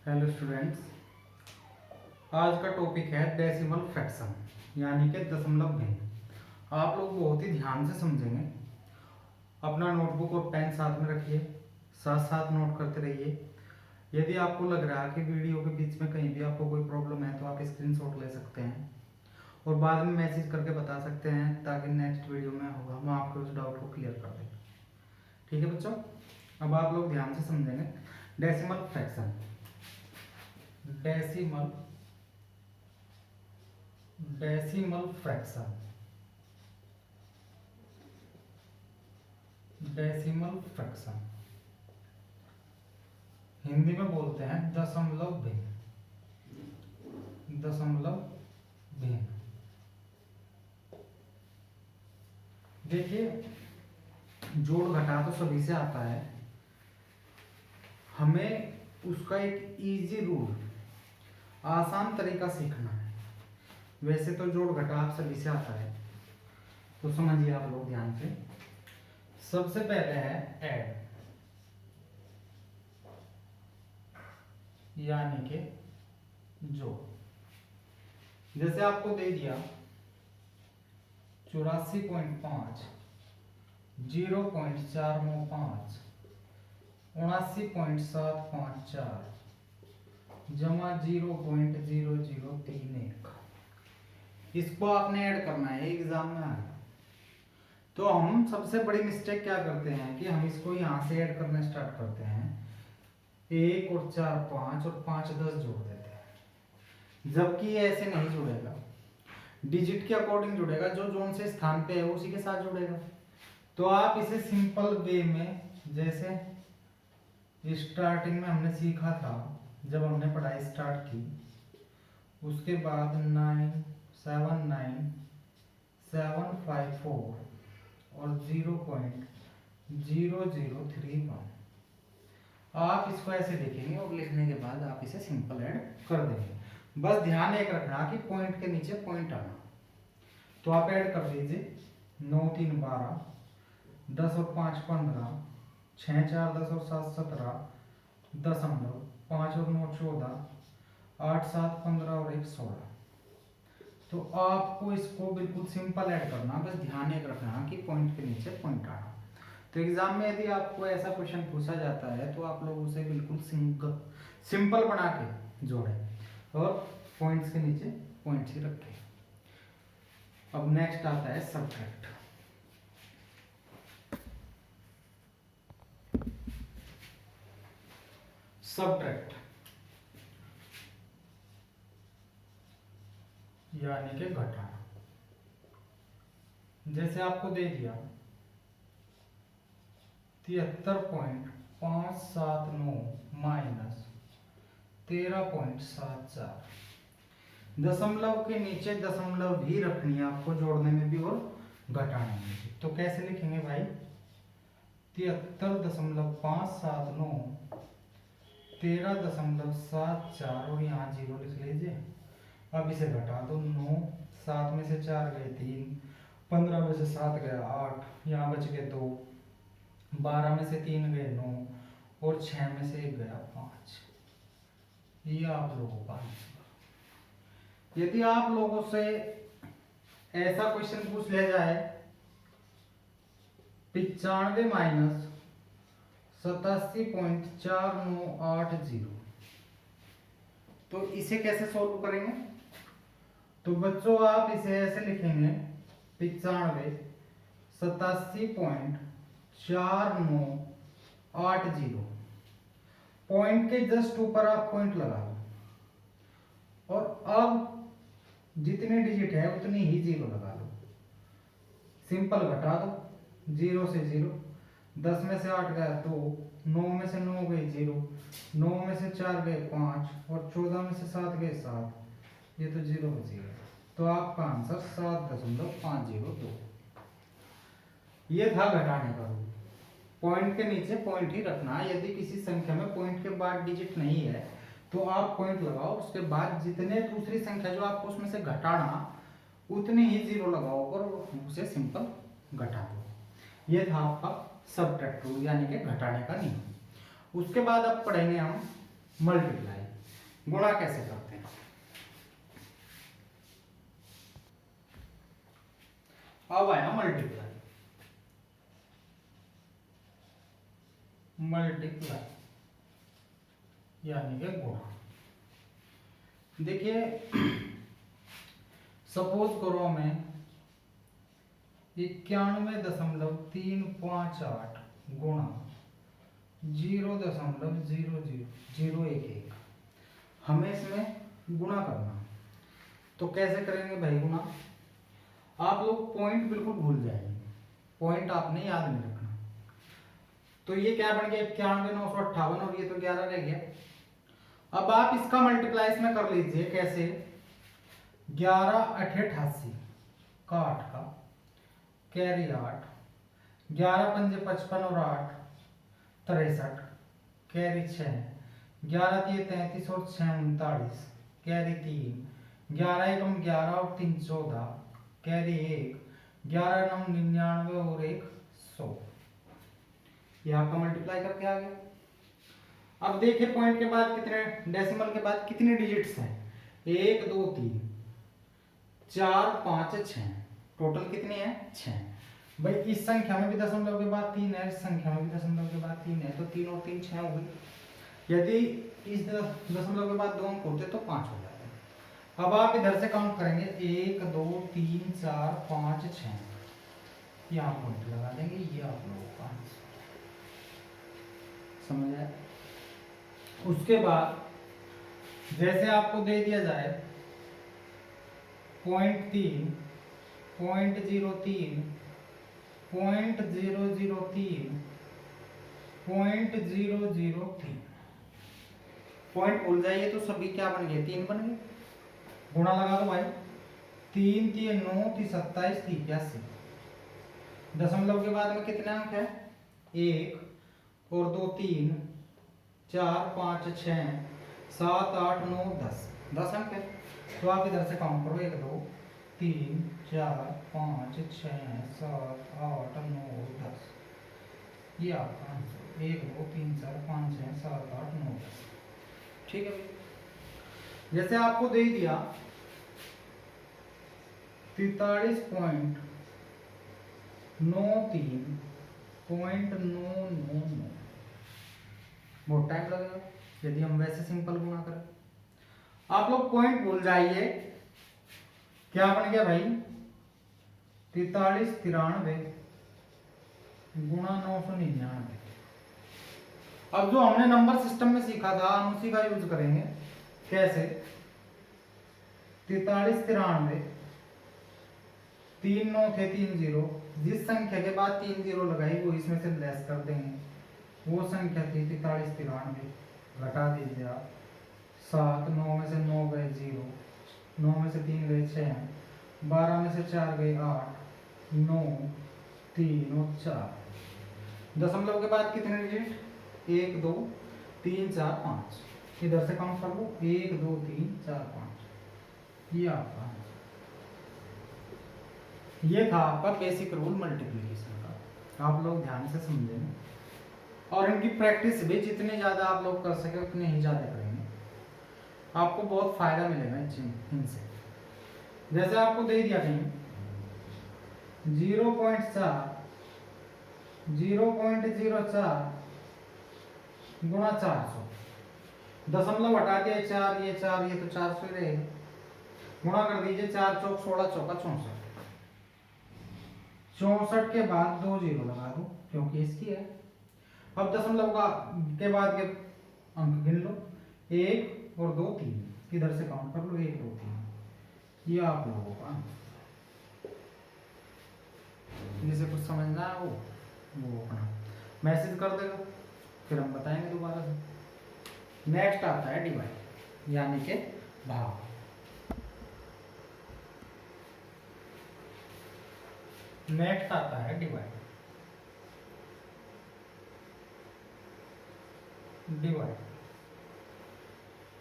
Hello students, आज का topic है डेसिमल फ्रैक्शन यानी कि दशमलव भिन्न। आप लोग बहुत ही ध्यान से समझेंगे। अपना नोटबुक और पेन साथ में रखिए, साथ साथ नोट करते रहिए। यदि आपको लग रहा है कि वीडियो के बीच में कहीं भी आपको कोई प्रॉब्लम है तो आप स्क्रीनशॉट ले सकते हैं और बाद में मैसेज करके बता सकते हैं ताकि नेक्स्ट वीडियो में हम आपके उस डाउट को क्लियर कर दें। ठीक है बच्चों, अब आप लोग ध्यान से समझेंगे। Decimal fraction, decimal fraction, decimal fraction Hindi में बोलते हैं दशमलव भिन्न, दशमलव भिन्न। देखिए, जोड़ घटा तो सभी से आता है, हमें उसका एक इजी रूल, आसान तरीका सीखना है। वैसे तो जोड़ घटा आप सभी से आता है, तो समझिए आप लोग ध्यान से। सबसे पहले है ऐड, यानी कि जोड़। जैसे आपको दे दिया 84.5, 0.495, 79.754 जमा 0.0031। इसको आपने ऐड करना है, एग्जाम में आएगा। तो हम सबसे बड़ी मिस्टेक क्या करते हैं कि हम इसको यहाँ से ऐड करना स्टार्ट करते हैं। 1 और 4 5 और 5 10 जोड़ देते हैं, जबकि ये ऐसे नहीं जुड़ेगा, डिजिट के अकॉर्डिंग जुड़ेगा। जो जोन से स्थान पे है उसी के साथ जुड़ेगा। तो आप इसे सिंपल वे में, जैसे स्टार्टिंग में हमने सीखा था जब हमने पढ़ाई स्टार्ट की, उसके बाद 979754 और 0.0031। आप इसको ऐसे लिखेंगे और लिखने के बाद आप इसे सिंपल ऐड कर देंगे। बस ध्यान एक रखना कि पॉइंट के नीचे पॉइंट आना। तो आप ऐड कर दीजिए 9 3 12, 10 और 5 15, 6 4 10 और 7 17, दशमलव 5 और 9 14, 8 7 15 और 1 16। तो आपको इसको बिल्कुल सिंपल ऐड करना, बस ध्यान एक रखना कि पॉइंट के नीचे पॉइंट आना। तो एग्जाम में यदि आपको ऐसा क्वेश्चन पूछा जाता है तो आप लोग उसे बिल्कुल सिंपल बना के जोड़ें और पॉइंट्स के नीचे पॉइंट्स ही रखें। अब नेक्स्ट आता है सब्ट्रैक्ट। सब्ट्रैक्ट यानी कि घटाना। जैसे आपको दे दिया 73.579 माइनस 13.74। दशमलव के नीचे दशमलव भी रखनी है आपको, जोड़ने में भी और घटाने में भी। तो कैसे लिखेंगे भाई? 73.579 13.74 और यहाँ 0 लिख लीजिए। अब इसे घटा दो। 9 7 में से 4 गए 3, 15 में से 7 गया 8, यहाँ बच गए 2, 12 में से 3 गए 9 और 6 में से 1 गया 5। ये आप लोगों का आंसर। यदि आप लोगों से ऐसा क्वेश्चन पूछ लिया जाए 95 माइनस 87.4980, तो इसे कैसे सॉल्व करेंगे? तो बच्चों आप इसे ऐसे लिखेंगे 95 87.4980। पॉइंट के जस्ट ऊपर आप पॉइंट लगा लो और अब जितने डिजिट है उतनी ही 0 लगा लो। सिंपल घटा दो, 0 से 0, 10 में से 8 गया 2, 9 में से 9 गए 0, 9 में से 4 गए 5 और 14 में से 7 गए 7। ये तो 0 बचेगा। तो आपका आंसर 7.502। ये था घटाने का रूल। पॉइंट के नीचे पॉइंट ही रखना। यदि किसी संख्या में पॉइंट के बाद डिजिट नहीं है तो आप पॉइंट लगाओ, उसके बाद जितने दूसरी संख्या जो आपको उसमें से घटाना उतनी ही 0 लगाओ और उसे सिंपल घटा दो। ये था आपका सब्ट्रैक्ट रूल यानी कि घटाने का नियम। उसके बाद अब पढ़ेंगे हम मल्टीप्लाई। गुणा कैसे करते हैं? अब आया मल्टीप्लाई, यानी कि गुणा। देखिए सपोज करो मैं 91.358 गुणा 0.00011, हमें इसमें गुणा करना। तो कैसे करेंगे भाई गुणा? आप लोग पॉइंट बिल्कुल भूल जाएंगे, पॉइंट आपने याद नहीं रखना। तो ये क्या बन गया 91,958 और ये तो 11 रह गया। अब आप इसका मल्टीप्लाई इसमें कर लीजिए। कैसे? 11 8 88 का 8 का कैरी 8, 11 5 55 और 8 63 कैरी 6, 11 3 33 और 6 39 कैरी 3, 11 1 11 और 3 14 कैरी 1, 11 9 99 और 1 100। ये आपका मल्टीप्लाई करके आ गया। अब देखिए पॉइंट के बाद कितने, डेसिमल के बाद कितने डिजिट्स हैं? 1 2 3 4 5 6, टोटल कितने हैं? 6। भाई इस संख्या में भी दशमलव के बाद 3 है, इस संख्या में भी दशमलव के बाद 3 है, तो 3 और 3 6 हो गई। यदि इस दशमलव के बाद 2 अंक होते तो 5 हो जाते। अब आप इधर से काउंट करेंगे 1 2 3 4 5 6, यहाँ पॉइंट लगा देंगे। ये आप लोगों का आंसर समझ आया? उसके बाद जैसे आपको दे दिया जाए 0.3 0.03 0.003 0.003, पॉइंट भूल जाइए तो सभी क्या बन गए? 3 बन गए। गुणा लगा दो भाई, 3 3 9 3 27 3 81। दशमलव के बाद में कितने अंक है? 1 और 2 3 4 5 6 7 8 9 10, 10 अंक है। तो आप इधर से काउंट करो 1 2 3 4 5 6 7 8 9 10। ये आपका आंसर 1 2 3 4 5 6 7 8 9 10। ठीक है। जैसे आपको दे दिया 43.93.999, बहुत टाइम लगेगा यदि हम वैसे सिंपल गुणा करें। आप लोग पॉइंट भूल जाइए। क्या बन गया भाई? 4393 गुणा 999। अब जो हमने नंबर सिस्टम में सीखा था हम उसी का यूज करेंगे। कैसे? 4393 3 9 थे 3 0, जिस संख्या के बाद 3 0 लगाई वो इसमें से लेस कर देंगे। वो संख्या थी 4393, घटा दीजिए आप 7, 9 में से 9 गए 0, 9 में से 3 गए 6, 12 में से 4 गए 8, 9 3 और 4। दशमलव के बाद कितने डिजिट? 1 2 3 4 5। इधर से काउंट कर लो 1 2 3 4 5। ये आपका आंसर। ये था आपका बेसिक रूल मल्टीप्लिकेशन का। आप लोग ध्यान से समझेंगे और इनकी प्रैक्टिस भी जितने ज़्यादा आप लोग कर सके उतने ही ज़्यादा करेंगे, आपको बहुत फायदा मिलेगा इनसे। जैसे आपको दे दिया कहीं 0.4 गुणा 400, दशमलव हटा दिया 4, ये 4 ये तो 400 ही रहेगा। गुणा कर दीजिए 4 चौक 16 चौका 64, 64 के बाद 2 0 लगा दो क्योंकि इसकी है। अब दशमलव का के बाद के अंक गिन लो 1 और 2 3, इधर से काउंट कर लो 1 2 3। ये आप लोगों का जिसे कुछ समझना है वो अपना मैसेज कर देगा, फिर हम बताएंगे दोबारा से। नेक्स्ट आता है डिवाइड, यानी कि भाग। नेक्स्ट आता है डिवाइड।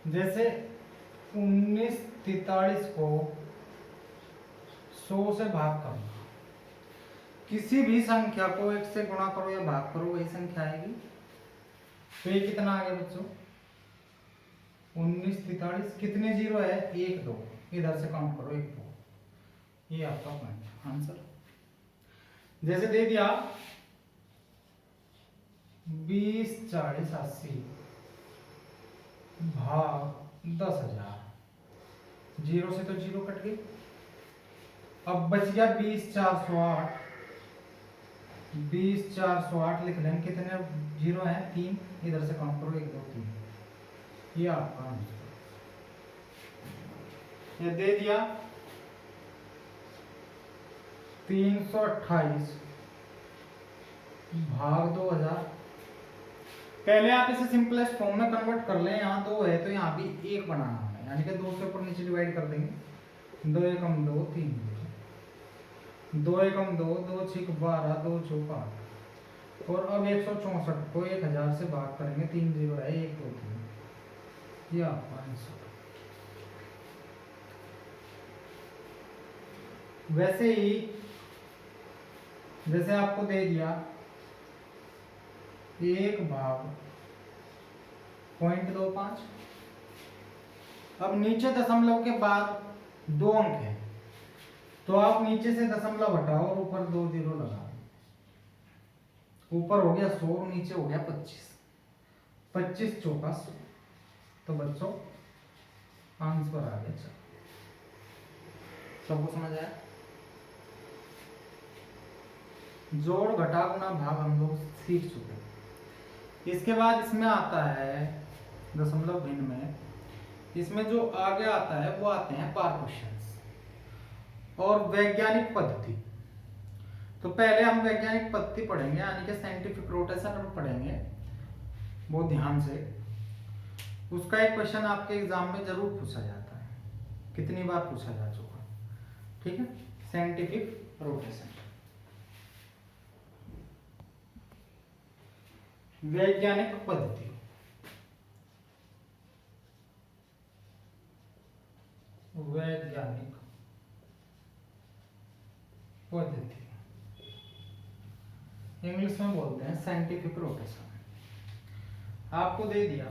जैसे 1943 को 100 से भाग करना। किसी भी संख्या को 1 से गुणा करो या भाग करो वही संख्या आएगी। तो ये कितना आ गया बच्चों? 1943 कितने जीरो है? 1 2, इधर से काउंट करो 1 2, ये आपका पॉइंट आंसर। जैसे दे दिया 20 40 80 भाग 10,000, जीरो से तो जीरो कट गई। अब बच गया 20 408, 20 408 लिख लेंगे। कितने जीरो हैं? 3, इधर से काउंट करो 1 2 3, ये आपका आंसर। ये दे दिया 328 भाग 2000। पहले आप इसे सिंपलेस्ट फॉर्म में कन्वर्ट कर लें। यहाँ 2 है तो यहाँ भी 1 बनाना है, यानी कि 2 से ऊपर नीचे डिवाइड कर देंगे। 2 एकम 2 3, 2 एकम 2, 2 छिक 12, 2 चौक 8। और अब 164 को 1000 से भाग करेंगे। 3 जीरो है, 1 2 3, ये आपका आंसर। वैसे ही जैसे आपको दे दिया 1 भाग 0.25। अब नीचे दशमलव के बाद 2 अंक है, तो आप नीचे से दशमलव हटाओ और ऊपर 2 जीरो लगाओ। ऊपर हो गया 100 और नीचे हो गया 25, 25 चौका 100। तो बच्चों आंसर आ गया। सबको समझ आया? जोड़ घटा गुना भाग हम लोग सीख चुके। इसके बाद इसमें आता है दशमलव भिन्न में, इसमें जो आगे आता है वो आते हैं पार क्वेश्चंस और वैज्ञानिक पद्धति। तो पहले हम वैज्ञानिक पद्धति पढ़ेंगे, यानी कि साइंटिफिक रोटेशन हम पढ़ेंगे बहुत ध्यान से। उसका एक क्वेश्चन आपके एग्जाम में जरूर पूछा जाता है, कितनी बार पूछा जा चुका। ठीक है, साइंटिफिक रोटेशन। वैज्ञानिक पद्धति, वैज्ञानिक पद्धति इंग्लिश में बोलते हैं साइंटिफिक रोटेशन। आपको दे दिया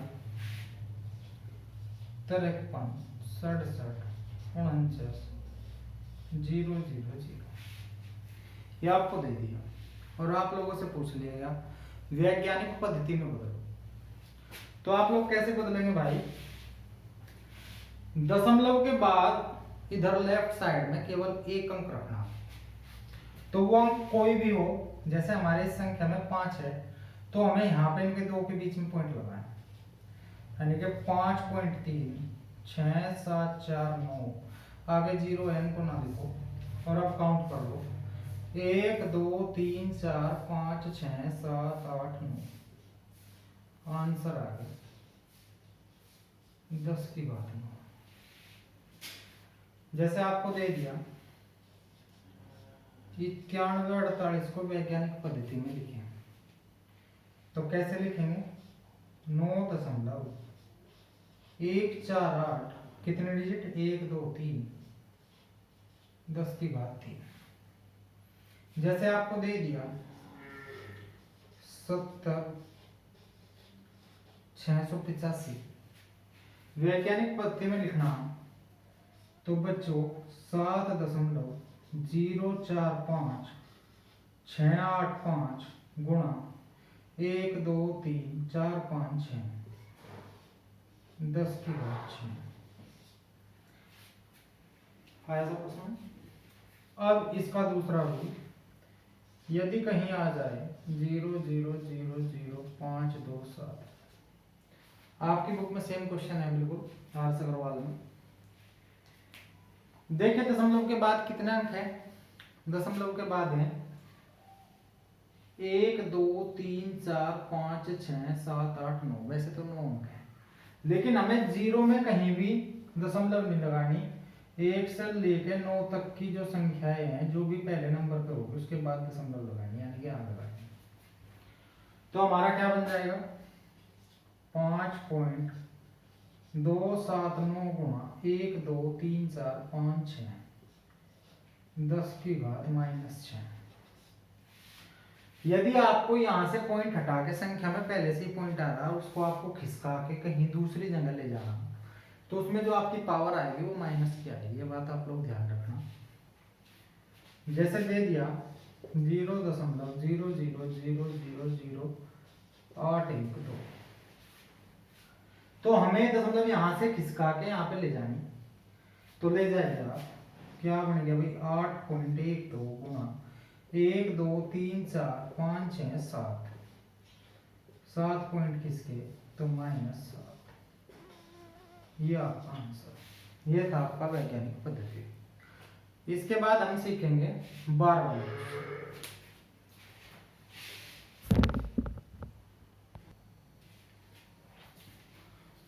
53 67 49 0 0 0, ये आपको दे दिया और आप लोगों से पूछ लिया वैज्ञानिक पद्धति में बदलो। तो आप लोग कैसे बदलेंगे भाई? दशमलव के बाद इधर लेफ्ट साइड में केवल 1 अंक रखना। तो वो अंक कोई भी हो, जैसे हमारे इस संख्या में 5 है तो हमें यहाँ पे इनके 2 के बीच में पॉइंट लगाना है, यानी कि 5.3 6 7 4 9, आगे 0 है इनको ना लिखो और अब काउंट कर लो 1 2 3 4 5 6 7 8 9, आंसर आ गया 10 की बात 9। जैसे आपको दे दिया 91 48 को वैज्ञानिक पद्धति में लिखें, तो कैसे लिखेंगे? 9.148, कितने डिजिट? 1 2 3, 10 की बात 3। जैसे आपको दे दिया 70 685, वैज्ञानिक पद्धति में लिखना तो बच्चों 7.045 685 गुणा 1 2 3 4 5 6, 10 की बात 6। आया सब प्रश्न? अब इसका दूसरा रूल, यदि कहीं आ जाए 0 0 0 0 5 2 7, आपकी बुक में सेम क्वेश्चन है बिल्कुल आर से अग्रवाल में। देखिए दशमलव के बाद कितने अंक है? दशमलव के बाद है 1 2 3 4 5 6 7 8 9, वैसे तो 9 अंक है, लेकिन हमें 0 में कहीं भी दशमलव नहीं लगानी। 1 से लेकर 9 तक की जो संख्याएं हैं, जो भी पहले नंबर पे होगी उसके बाद दशमलव लगानी, यानी कि आगे लगानी। तो हमारा क्या बन जाएगा? 5.279 गुणा 1 2 3 4 5 6, 10 की घात -6। यदि आपको यहां से पॉइंट हटा के संख्या में पहले से ही पॉइंट आ रहा है, उसको आपको खिसका के कहीं दूसरी जगह ले जाना, तो उसमें जो आपकी पावर आएगी वो माइनस की आएगी, ये बात आप लोग ध्यान रखना। जैसे दे दिया 0.00000812, तो हमें दशमलव यहां से खिसका के यहाँ पे ले जानी, तो ले जाएगा क्या बन गया भाई 8.12 गुना 1 2 3 4 5 6 7, 7 पॉइंट किसके, तो -7। ये आपका आंसर, ये था आपका वैज्ञानिक पद्धति। इसके बाद हम सीखेंगे बार वाले।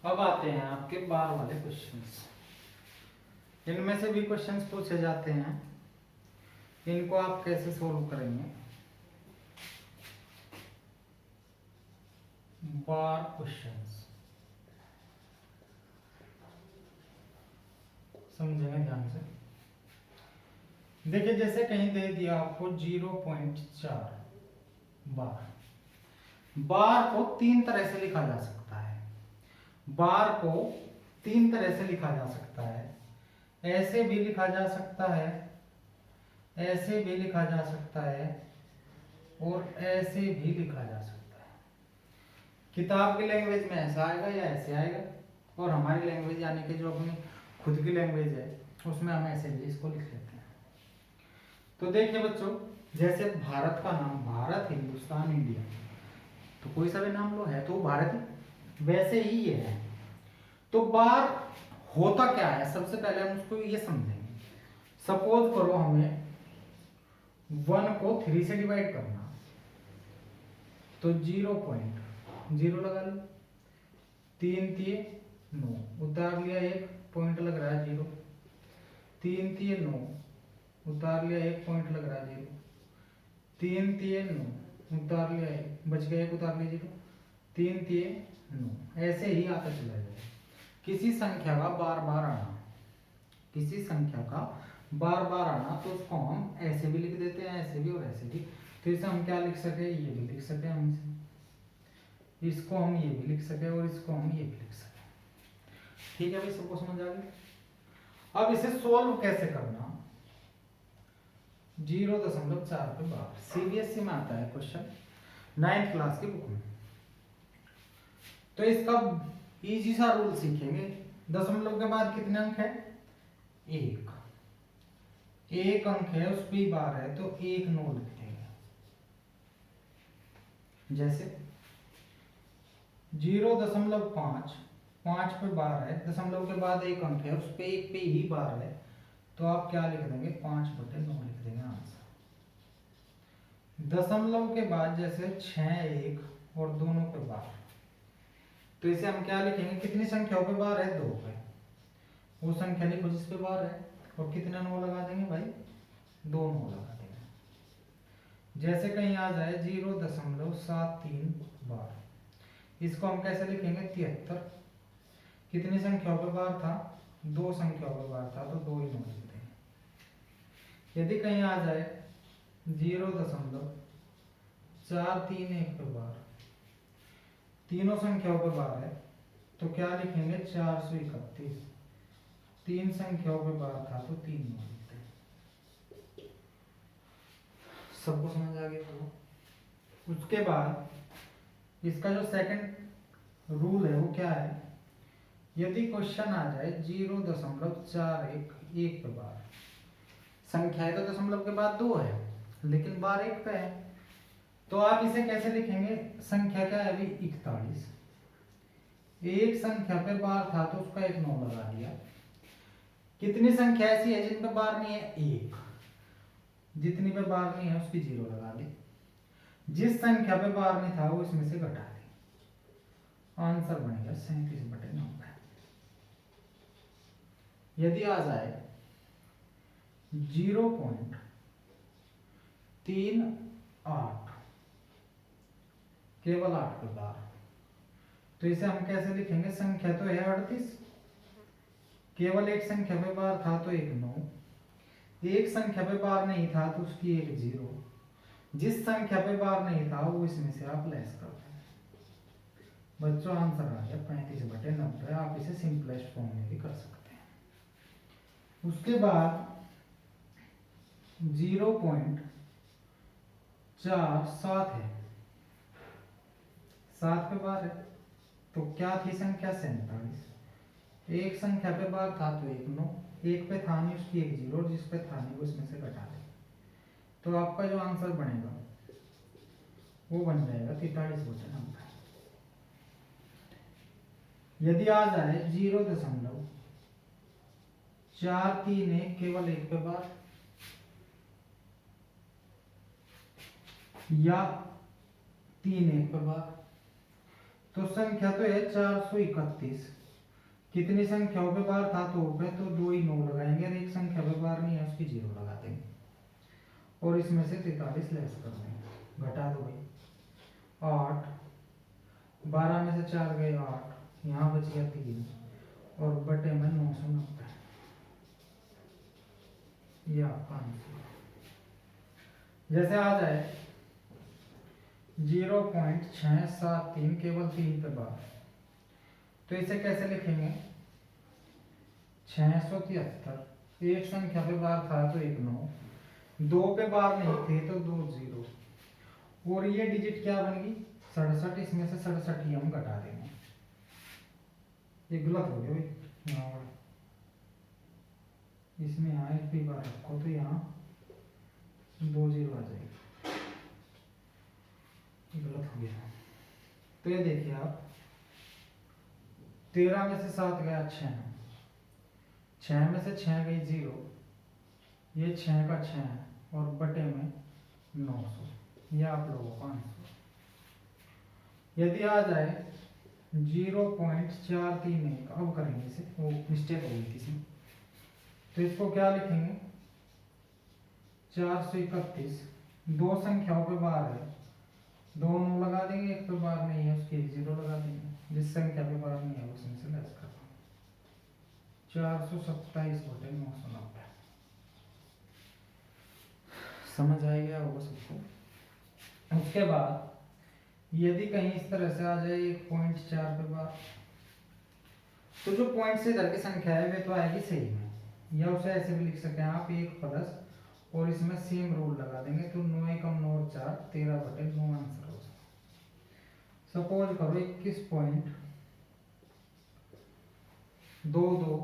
अब आते हैं आपके बार वाले क्वेश्चंस। इनमें से भी क्वेश्चंस पूछे जाते हैं, इनको आप कैसे सोल्व करेंगे। बार क्वेश्चंस समझेंगे ध्यान से। देखिए जैसे कहीं दे दिया आपको 0.4 बार, बार को तीन तरह से लिखा जा सकता है, बार को तीन तरह से लिखा जा सकता है, ऐसे भी लिखा जा सकता है, ऐसे भी लिखा जा सकता है, और ऐसे भी लिखा जा सकता है। किताब की लैंग्वेज में ऐसा आएगा या ऐसे आएगा, और हमारी लैंग्वेज यानी कि जो अपनी खुद की लैंग्वेज है उसमें हम ऐसे भी इसको लिख लेते हैं। तो देखिए बच्चों, जैसे भारत का नाम भारत, हिंदुस्तान, इंडिया, तो कोई सा भी नाम लो है तो भारत ही, वैसे ही ये है। तो बार होता क्या है, सबसे पहले हम उसको ये समझेंगे। सपोज करो हमें 1 को 3 से डिवाइड करना, तो 0.0 लगा लो, 3 3 9 उतार लिया, 1 पॉइंट लग रहा है 0, 3 3 9 उतार लिया, 1 पॉइंट लग रहा है 0, 3 3 9 उतार लिया, 1 बच गया, 1 उतार लिया 0, 3 3 9, ऐसे ही आता चला जाएगा। किसी संख्या का बार बार आना, किसी संख्या का बार बार आना, तो उसको हम ऐसे भी लिख देते हैं, ऐसे भी और ऐसे भी। तो इसे हम क्या लिख सके, ये भी लिख सके हम इसे, इसको हम ये भी लिख सके और इसको हम ये भी लिख सके। ठीक है भाई, सबको समझ आ गया। अब इसे सोल्व कैसे करना, 0.4 पे बार, सीबीएसई में आता है क्वेश्चन 9th क्लास की बुक में। तो इसका इजी सा रूल सीखेंगे। दशमलव के बाद कितने अंक है, 1 अंक है, उस पे बार है, तो 1 9 लिख देंगे। जैसे 0.5 5 पे बार है, दशमलव के बाद 1 अंक है, उस पे 1 पे ही बार है, तो आप क्या लिख देंगे, 5/9 लिख देंगे आंसर। दशमलव के बाद जैसे 6 1 और दोनों पे बार, तो इसे हम क्या लिखेंगे, कितनी संख्याओं पे बार है, 2 पे, वो संख्या लिखो जिस पे बार है, और कितना 9 लगा देंगे भाई, 2 9 लगा देंगे। जैसे कहीं आ जाए 0.73 बार, इसको हम कैसे लिखेंगे, 73, कितनी संख्याओं पे बार था, 2 संख्याओं पे बार था, तो 2 ही 9 लिख देंगे। यदि कहीं आ जाए 0.431 पे बार, तीनों संख्याओं पे बार है, तो क्या लिखेंगे, 431, 3 संख्याओं पे बार था, तो 3 9 लिखते हैं। सबको समझ आ गया। तो उसके बाद इसका जो सेकंड रूल है वो क्या है, यदि क्वेश्चन आ जाए 0.411 पे बार, संख्या है तो दशमलव के बाद 2 है, लेकिन बार 1 पे है, तो आप इसे कैसे लिखेंगे, संख्या क्या है अभी 41, एक संख्या पे बार था तो उसका 1 9 लगा दिया। कितनी संख्या ऐसी है जिन पे बार नहीं है, 1, जितनी पे बार नहीं है उसकी 0 लगा दी, जिस संख्या पे बार नहीं था वो इसमें से घटा दी, आंसर बनेगा 37/9। यदि आ जाए 0.38 केवल 8 पे बार, तो इसे हम कैसे लिखेंगे, संख्या तो है 38, केवल एक संख्या पे बार था तो 1 9, एक संख्या पे बार नहीं था तो उसकी 1 0, जिस संख्या पे बार नहीं था वो इसमें से आप लेस कर दें, बच्चों आंसर आ गया 35/90। आप इसे सिंपलेस्ट फॉर्म में भी कर सकते हैं। उसके बाद 0.47 है, 7 पे बार है, तो क्या थी संख्या 47। एक संख्या पे बार था तो 1 9, एक पे था नहीं उसकी 1 0, और जिस पे था नहीं वो इसमें से घटा दे, तो आपका जो आंसर बनेगा वो बन जाएगा 43/90। यदि आ जाए 0.431 केवल एक पे बार, या 3 एक पे बार, तो संख्या तो है 431। कितनी संख्याओं पे बार था तो पे, तो 2 ही 9 लगाएंगे, और एक संख्या पे बार नहीं है उसकी 0 लगा देंगे, और इसमें से 43 लेस कर देंगे, घटा दो भाई। 8, 12 में से 4 गए 8, यहाँ बच गया 3, और बटे में 990, या 500। जैसे आ जाए 0.673 केवल 3 पे बार, तो इसे कैसे लिखेंगे, 673, एक संख्या पे बार था तो 1 9, 2 पे बार नहीं थे तो 2 0, और ये डिजिट क्या बनेगी 67, इसमें से 67 ही हम घटा देंगे। ये गलत हो गया भाई, यहाँ इसमें यहाँ एक भी बार रखो तो यहाँ 2 0 आ जाएगी, गलत हो गया। तो ये देखिए आप, 13 में से 7 गया 6, 6 में से 6 गई 0, ये 6 का 6 है, और बटे में 900, यह आप लोगों को आंसर। यदि आ जाए 0.431, अब करेंगे इसे, वो मिस्टेक हो गई थी इसमें, तो इसको क्या लिखेंगे 431, 2 संख्याओं पे बार है, 2 9 लगा देंगे, एक पे बार नहीं है उसकी 0 लगा देंगे, जिस संख्या पे बार नहीं है उसमें से लेस कर देंगे, 427/990। समझ आएगा वो सबको। उसके बाद यदि कहीं इस तरह से आ जाए 1.4 पे बार, तो जो पॉइंट से इधर की संख्या है वे तो आएगी सही में, या उसे ऐसे भी लिख सकते हैं आप 1 प्लस, और इसमें सेम रूल लगा देंगे, तो 9 एकम 9 और 4 13/9 आंसर हो जाएगा। सपोज करो 21.22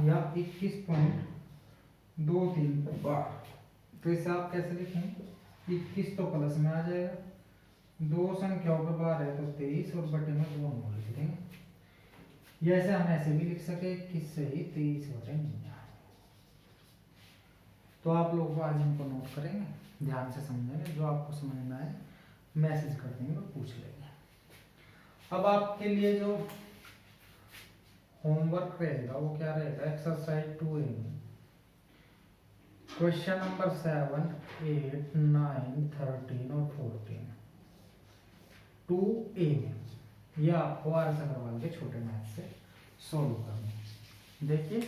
या 21.23 बार, तो इसे आप कैसे लिखेंगे, 21 तो प्लस में आ जाएगा, 2 संख्याओं पे बार है तो 23, और बटे में 2 9 लिख देंगे। जैसे हम ऐसे भी लिख सके 21 से ही 23/9। तो आप लोग आज इनको नोट करेंगे, ध्यान से समझेंगे, जो आपको समझ में आए मैसेज कर देंगे और पूछ लेंगे। अब आपके लिए जो होमवर्क रहेगा वो क्या रहेगा, एक्सरसाइज 2A में क्वेश्चन नंबर 7, 8, 9, 13 और 14 2A में, यह आपको RS अग्रवाल के छोटे मैथ से सोल्व करना है। देखिए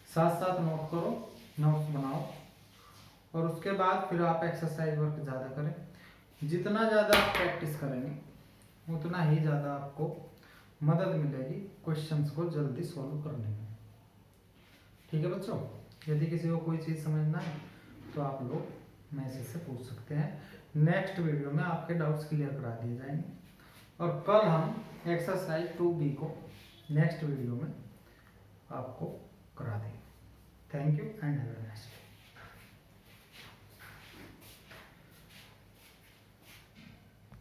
साथ साथ नोट करो, नोट्स बनाओ, और उसके बाद फिर आप एक्सरसाइज वर्क ज़्यादा करें। जितना ज़्यादा आप प्रैक्टिस करेंगे उतना ही ज़्यादा आपको मदद मिलेगी क्वेश्चंस को जल्दी सॉल्व करने में। ठीक है बच्चों, यदि किसी को कोई चीज़ समझना है तो आप लोग मैसेज से पूछ सकते हैं। नेक्स्ट वीडियो में आपके डाउट्स क्लियर करा दिए जाएंगे, और कल हम एक्सरसाइज 2B को नेक्स्ट वीडियो में आपको करा देंगे। Thank you and have a nice day.